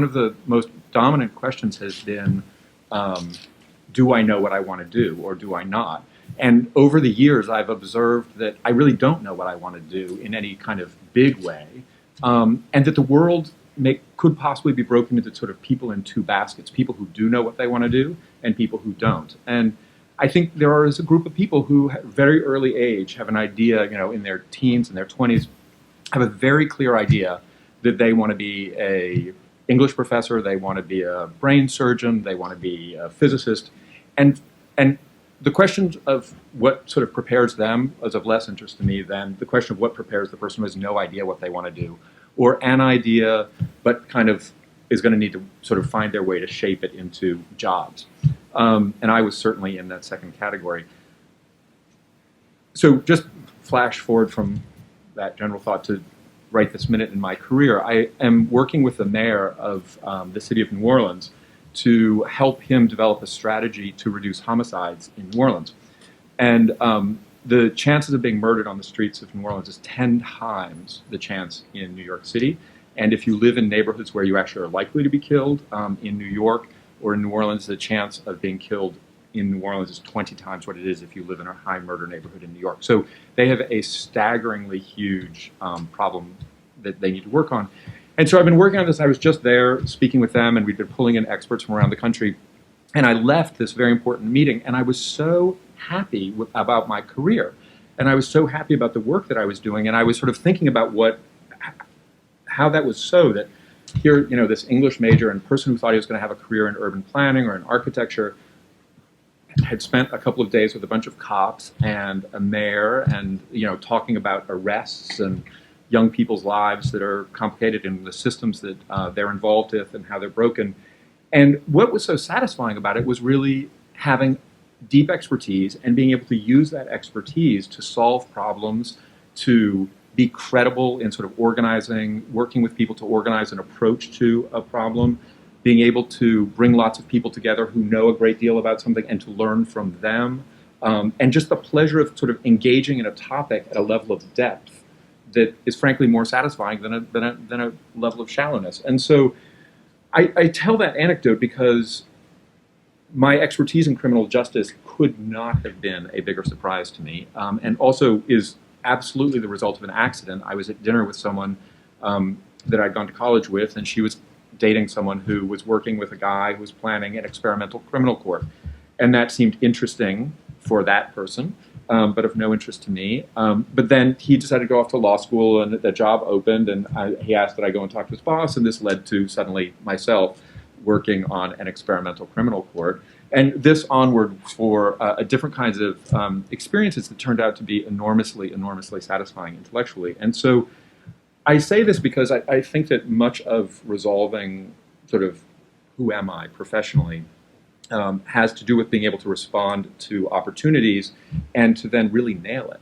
one of the most dominant questions has been, do I know what I want to do or do I not? And over the years, I've observed that I really don't know what I want to do in any kind of big way, and that the world could possibly be broken into sort of people in two baskets, people who do know what they want to do and people who don't. And I think there is a group of people who at very early age have an idea, in their teens and their 20s, have a very clear idea that they want to be a English professor, they want to be a brain surgeon, they want to be a physicist. And the question of what sort of prepares them is of less interest to me than the question of what prepares the person who has no idea what they want to do, or an idea but kind of is going to need to sort of find their way to shape it into jobs. And I was certainly in that second category. So just flash forward from that general thought to right this minute in my career. I am working with the mayor of the city of New Orleans to help him develop a strategy to reduce homicides in New Orleans. And the chances of being murdered on the streets of New Orleans is 10 times the chance in New York City. And if you live in neighborhoods where you actually are likely to be killed, in New York or in New Orleans, the chance of being killed in New Orleans is 20 times what it is if you live in a high murder neighborhood in New York. So they have a staggeringly huge problem that they need to work on. And so I've been working on this. I was just there speaking with them, and we've been pulling in experts from around the country. And I left this very important meeting, and I was so happy about my career. And I was so happy about the work that I was doing. And I was sort of thinking about how that was so that here, this English major and person who thought he was going to have a career in urban planning or in architecture had spent a couple of days with a bunch of cops and a mayor and, talking about arrests and young people's lives that are complicated in the systems that they're involved with and how they're broken. And what was so satisfying about it was really having deep expertise and being able to use that expertise to solve problems, to be credible in sort of organizing, working with people to organize an approach to a problem, being able to bring lots of people together who know a great deal about something and to learn from them, and just the pleasure of sort of engaging in a topic at a level of depth that is frankly more satisfying than a level of shallowness. And so I tell that anecdote because my expertise in criminal justice could not have been a bigger surprise to me, and also is absolutely the result of an accident. I was at dinner with someone that I'd gone to college with, and she was dating someone who was working with a guy who was planning an experimental criminal court. And that seemed interesting for that person, but of no interest to me. But then he decided to go off to law school, and the job opened, and he asked that I go and talk to his boss, and this led to suddenly myself working on an experimental criminal court. And this onward for different kinds of experiences that turned out to be enormously, enormously satisfying intellectually. And so I say this because I think that much of resolving sort of who am I professionally has to do with being able to respond to opportunities and to then really nail it.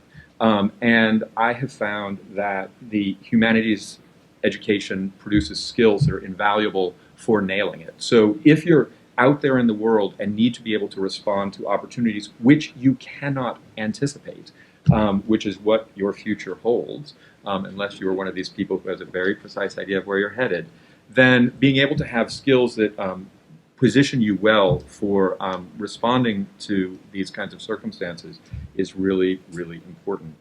And I have found that the humanities education produces skills that are invaluable for nailing it. So if you're out there in the world and need to be able to respond to opportunities which you cannot anticipate, which is what your future holds, unless you're one of these people who has a very precise idea of where you're headed, then being able to have skills that position you well for responding to these kinds of circumstances is really, really important.